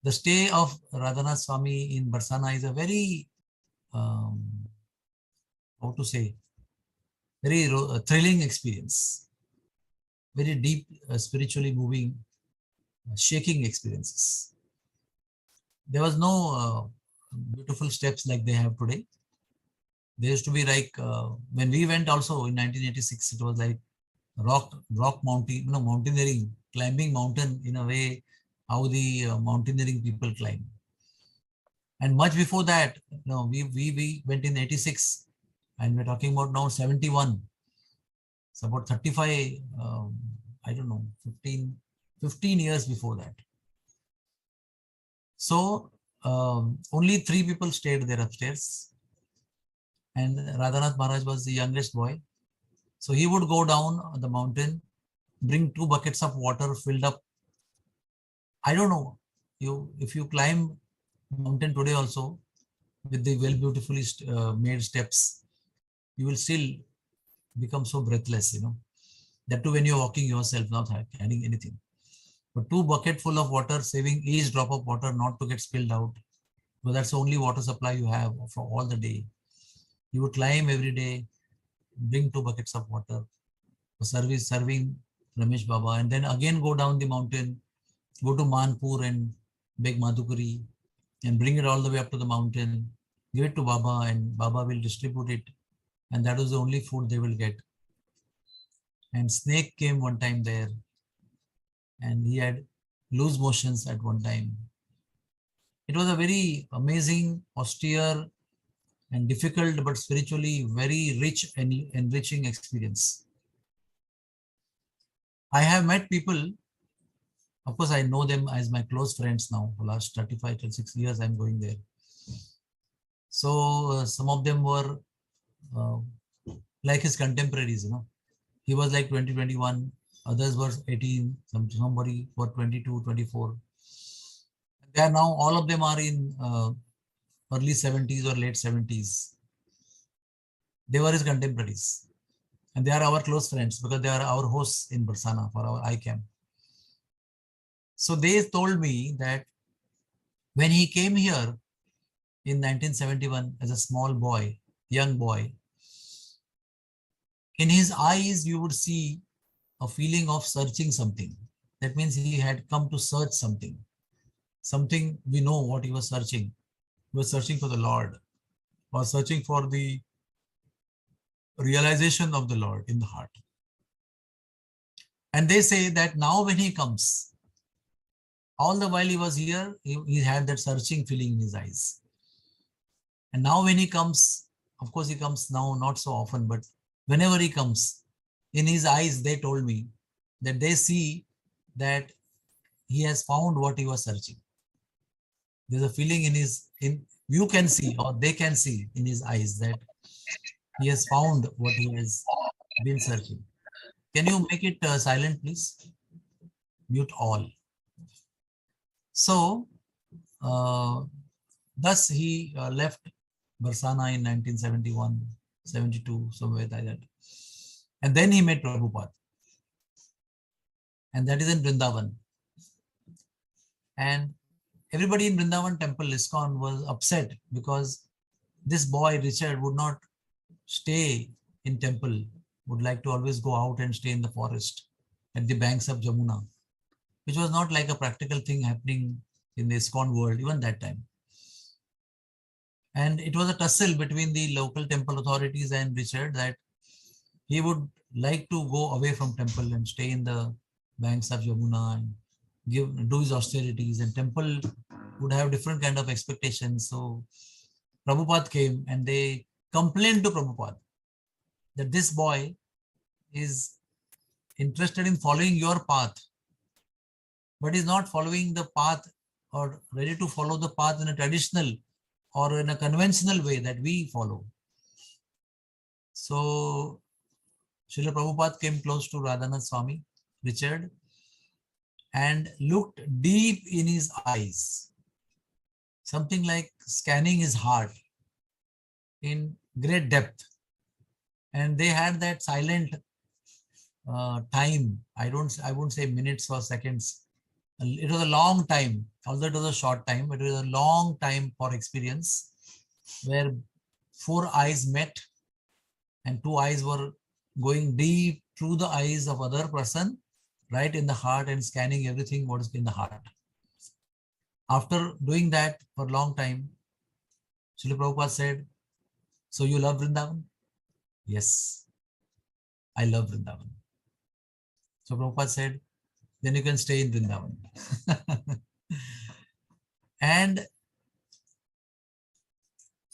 The stay of Radhanath Swami in Barsana is a very, um, how to say, very thrilling experience, very deep, spiritually moving, shaking experiences. There was no beautiful steps like they have today. There used to be like, when we went also in 1986, it was like rock mountain, mountaineering, climbing mountain in a way how the mountaineering people climb. And much before that, we went in 86, and we're talking about now 71. It's about 35, I don't know, 15 years before that. So only 3 people stayed there upstairs. And Radhanath Maharaj was the youngest boy. So he would go down the mountain, bring 2 buckets of water filled up. I don't know, if you climb mountain today also with the well beautifully made steps, you will still become so breathless, That too when you're walking yourself, not carrying anything. But 2 buckets full of water, saving each drop of water not to get spilled out. Because that's the only water supply you have for all the day. You would climb every day, bring 2 buckets of water, serving Ramesh Baba, and then again go down the mountain, go to Manpur and beg Madhukari, and bring it all the way up to the mountain, give it to Baba, and Baba will distribute it. And that was the only food they will get. And snake came one time there, and he had loose motions at one time. It was a very amazing, austere, and difficult, but spiritually very rich and enriching experience. I have met people, of course, I know them as my close friends now. For the last 35 to 36 years, I'm going there. So some of them were uh, like his contemporaries, He was like 20, 21. Others were 18. Somebody were 22, 24. They are now, all of them are in early 70s or late 70s. They were his contemporaries. And they are our close friends because they are our hosts in Bersana for our ICAM. So they told me that when he came here in 1971 as a small boy, young boy, in his eyes you would see a feeling of searching something. That means he had come to search something. Something, we know what he was searching. He was searching for the Lord, or searching for the realization of the Lord in the heart. And they say that now when he comes, all the while he was here, he had that searching feeling in his eyes. And now when he comes, of course he comes now not so often, but whenever he comes, in his eyes they told me that they see that he has found what he was searching. There's a feeling you can see, or they can see in his eyes, that he has found what he has been searching. Can you make it silent, please? Mute all. So, thus he left Barsana in 1971, 72, somewhere like that. And then he met Prabhupada. And that is in Vrindavan. And everybody in Vrindavan temple, ISKCON, was upset because this boy, Richard, would not stay in temple, would like to always go out and stay in the forest at the banks of Jamuna, which was not like a practical thing happening in the ISKCON world even that time. And it was a tussle between the local temple authorities and Richard that he would like to go away from temple and stay in the banks of Yamuna and do his austerities, and temple would have different kind of expectations. So Prabhupada came and they complained to Prabhupada that this boy is interested in following your path, but is not following the path or ready to follow the path in a traditional or in a conventional way that we follow. So Srila Prabhupada came close to Radhanath Swami, Richard, and looked deep in his eyes, something like scanning his heart in great depth. And they had that silent time. I won't say minutes or seconds. It was a long time, although it was a short time, but it was a long time for experience where four eyes met and two eyes were going deep through the eyes of other person, right in the heart and scanning everything what is in the heart. After doing that for a long time, Srila Prabhupada said, so you love Vrindavan? Yes, I love Vrindavan. So Prabhupada said, then you can stay in Vrindavan. And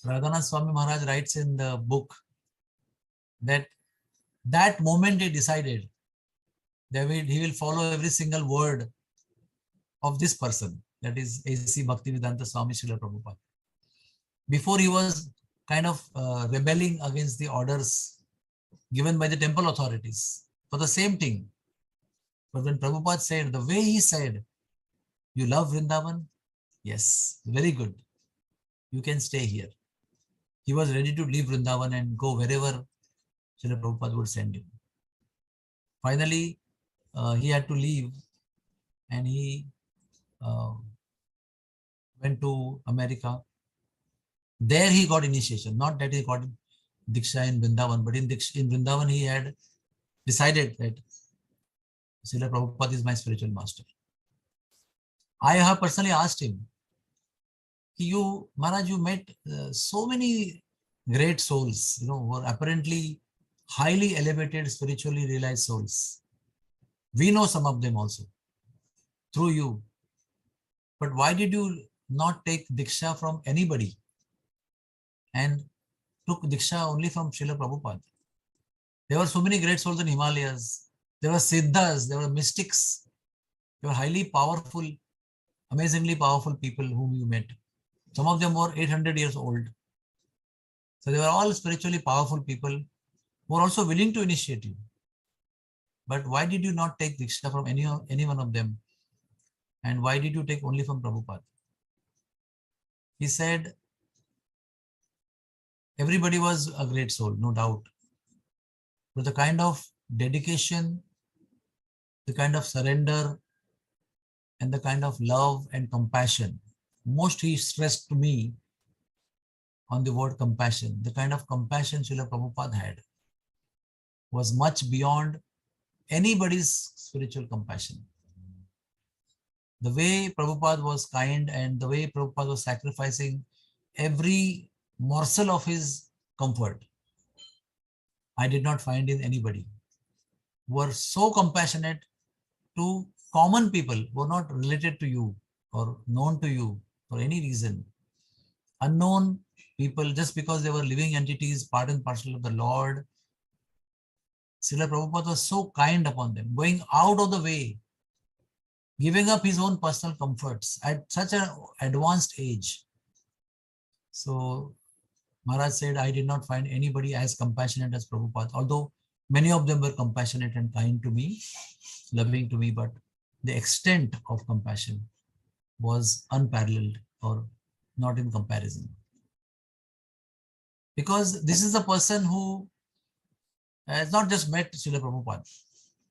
Radhanath Swami Maharaj writes in the book that that moment he decided that he will follow every single word of this person, that is A.C. Bhaktivedanta Swami Srila Prabhupada. Before he was kind of rebelling against the orders given by the temple authorities for the same thing. But when Prabhupada said, the way he said, you love Vrindavan? Yes, very good. You can stay here. He was ready to leave Vrindavan and go wherever Srila Prabhupada would send him. Finally, he had to leave and he went to America. There he got initiation. Not that he got Diksha in Vrindavan, but in Vrindavan he had decided that Srila Prabhupada is my spiritual master. I have personally asked him, you, Maharaj, you met so many great souls, who were apparently highly elevated, spiritually realized souls. We know some of them also through you. But why did you not take Diksha from anybody and took Diksha only from Srila Prabhupada? There were so many great souls in Himalayas. There were Siddhas, there were mystics. They were highly powerful, amazingly powerful people whom you met. Some of them were 800 years old. So they were all spiritually powerful people who were also willing to initiate you. But why did you not take Diksha from any one of them? And why did you take only from Prabhupada? He said, everybody was a great soul, no doubt. But the kind of dedication, the kind of surrender, and the kind of love and compassion, most he stressed to me on the word compassion. The kind of compassion Srila Prabhupada had was much beyond anybody's spiritual compassion. The way Prabhupada was kind and the way Prabhupada was sacrificing every morsel of his comfort, I did not find in anybody. Were so compassionate to common people who are not related to you or known to you for any reason. Unknown people, just because they were living entities, part and parcel of the Lord. Srila Prabhupada was so kind upon them, going out of the way, giving up his own personal comforts at such an advanced age. So Maharaj said, I did not find anybody as compassionate as Prabhupada, although many of them were compassionate and kind to me, loving to me, but the extent of compassion was unparalleled or not in comparison. Because this is a person who has not just met Srila Prabhupada.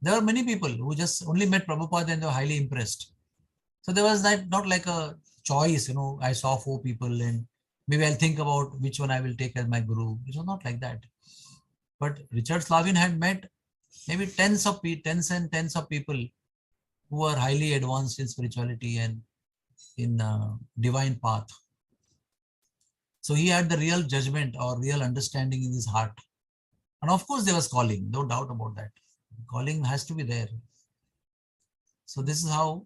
There are many people who just only met Prabhupada and they were highly impressed. So there was not like a choice, I saw 4 people and maybe I'll think about which one I will take as my guru. It was not like that. But Richard Slavin had met maybe tens and tens of people who are highly advanced in spirituality and in divine path. So he had the real judgment or real understanding in his heart. And of course there was calling, no doubt about that. Calling has to be there. So this is how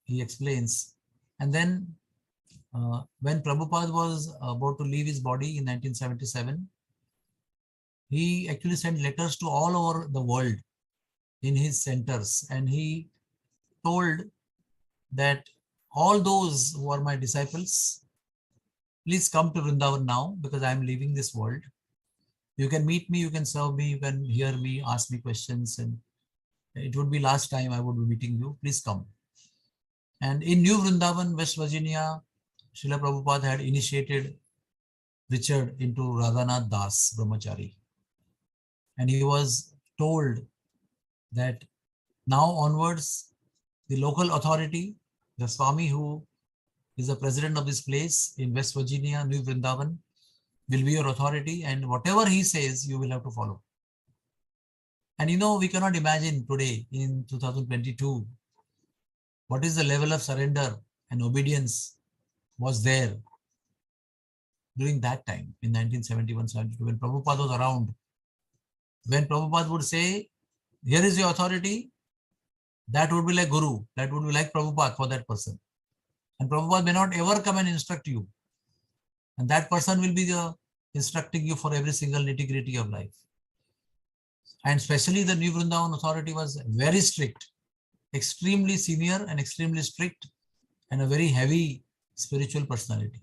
he explains. And then when Prabhupada was about to leave his body in 1977, he actually sent letters to all over the world in his centers. And he told that all those who are my disciples, please come to Vrindavan now because I am leaving this world. You can meet me, you can serve me, you can hear me, ask me questions, and it would be last time I would be meeting you. Please come. And in New Vrindavan, West Virginia, Srila Prabhupada had initiated Richard into Radhanath Das Brahmachari. And he was told that now onwards, The local authority, the Swami who is the president of this place in West Virginia, New Vrindavan, will be your authority, and whatever he says, you will have to follow. And we cannot imagine today in 2022, what is the level of surrender and obedience was there during that time in 1971-72 when Prabhupada was around. When Prabhupada would say, here is your authority, that would be like Guru, that would be like Prabhupada for that person. And Prabhupada may not ever come and instruct you. And that person will be instructing you for every single nitty-gritty of life. And especially the New Vrindavan authority was very strict, extremely senior and extremely strict, and a very heavy spiritual personality.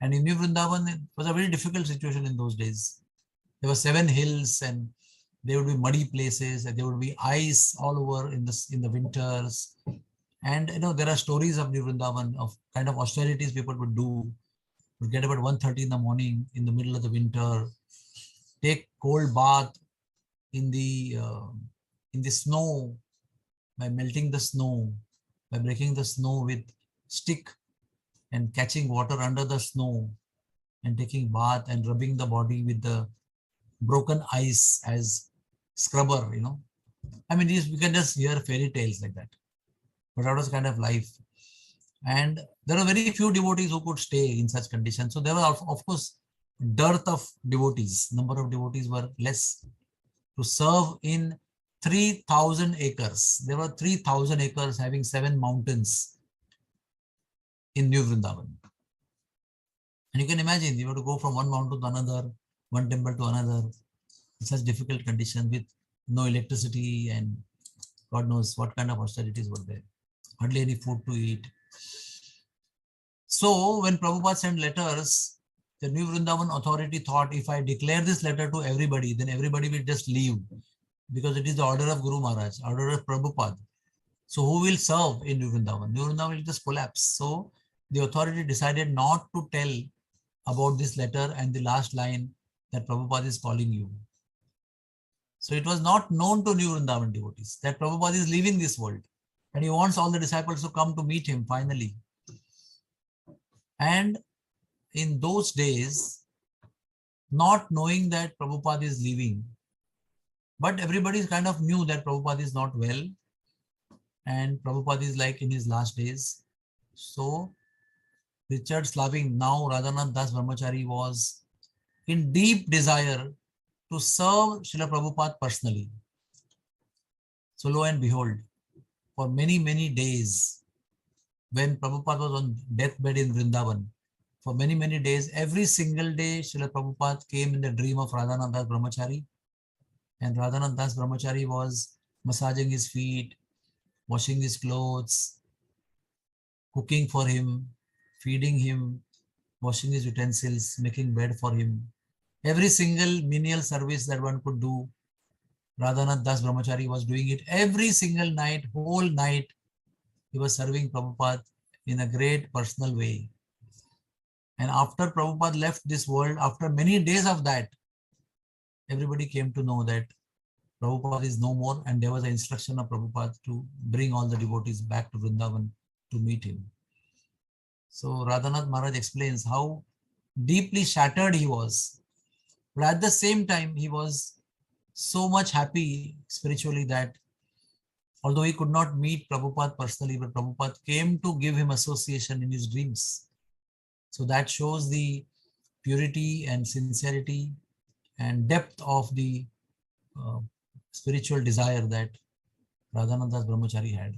And in New Vrindavan, it was a very difficult situation in those days. There were 7 hills and there would be muddy places and there would be ice all over in the winters. And there are stories of New Vrindavan of kind of austerities people would do. Would get about 1:30 in the morning in the middle of the winter, take cold bath in the snow by melting the snow, by breaking the snow with stick and catching water under the snow and taking bath and rubbing the body with the broken ice as scrubber, I mean, we can just hear fairy tales like that. But that was kind of life. And there are very few devotees who could stay in such conditions. So there were, of course, dearth of devotees. Number of devotees were less. To serve in 3,000 acres. There were 3,000 acres having 7 mountains in New Vrindavan. And you can imagine, you have to go from one mountain to another, one temple to another, in such difficult conditions with no electricity and God knows what kind of austerities were there. Hardly any food to eat. So when Prabhupada sent letters, the New Vrindavan authority thought, if I declare this letter to everybody, then everybody will just leave because it is the order of Guru Maharaj, order of Prabhupada. So who will serve in New Vrindavan? New Vrindavan will just collapse. So the authority decided not to tell about this letter and the last line that Prabhupada is calling you. So it was not known to New Vrindavan devotees that Prabhupada is leaving this world and he wants all the disciples to come to meet him finally. And in those days, not knowing that Prabhupada is leaving, but everybody kind of knew that Prabhupada is not well and Prabhupada is like in his last days. So Richard Slaving, now Radhanath Das Brahmachari, was in deep desire to serve Srila Prabhupada personally. So lo and behold, for many, many days, when Prabhupada was on deathbed in Vrindavan, for many, many days, every single day, Srila Prabhupada came in the dream of Radhanath Das Brahmachari. And Radhanath Das Brahmachari was massaging his feet, washing his clothes, cooking for him, feeding him, washing his utensils, making bed for him. Every single menial service that one could do, Radhanath Das Brahmachari was doing it every single night, whole night. He was serving Prabhupada in a great personal way. And after Prabhupada left this world, after many days of that, everybody came to know that Prabhupada is no more, and there was an instruction of Prabhupada to bring all the devotees back to Vrindavan to meet him. So Radhanath Maharaj explains how deeply shattered he was. But at the same time, he was so much happy spiritually that although he could not meet Prabhupada personally, but Prabhupada came to give him association in his dreams. So that shows the purity and sincerity and depth of the spiritual desire that Radhanath Das Brahmachari had.